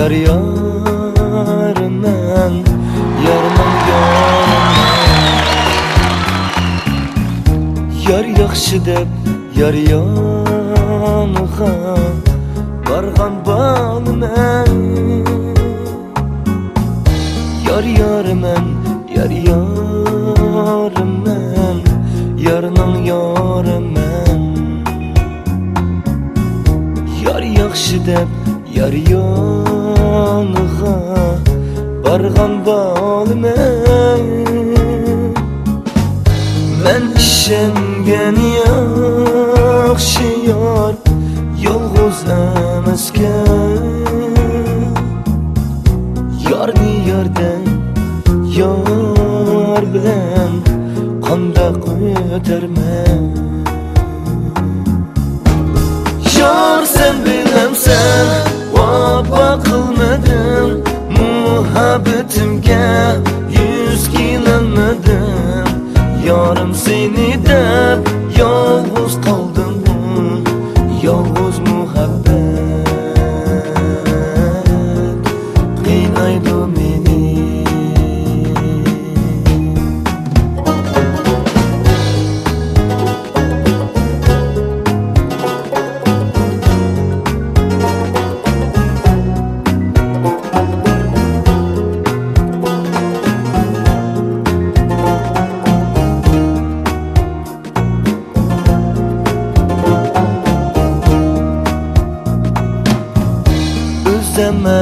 Yar yarımın, yarımın yar yaxşı deb yar yanığa barğan balımən. Yar yarımın, yar yarımın, yarının yarımın. Yar yaxşı deb yar yanığa barğan balımən. Men işengen yaxşı yar yolğuz emasken. Yarni yardan yar bilen qandaq ötermen. Yar sen bilemsen vapa qilmadim, muhabbetimga yüz kelolmadim. Yarım seni deb yolğuz qaldım, yolğuz muhabbet qiynaydi meni.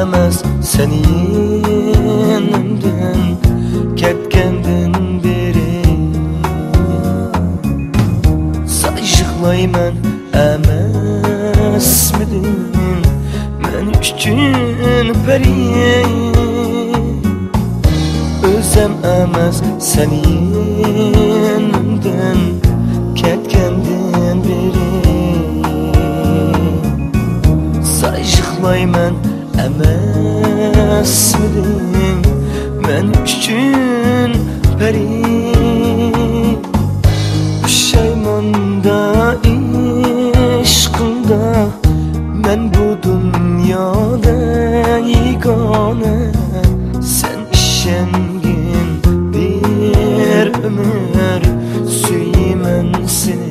Emas sen yenimden ketgendin beri. Sayışıqlayman emasmidin men üçün peri. Özem emas sen yenimden ketgendin beri. Sayışıqlayman emasmidin men üçün peri. Püşaymanda işqında men bu dünyada yegane. Sen işengin bir ömür suyman seni.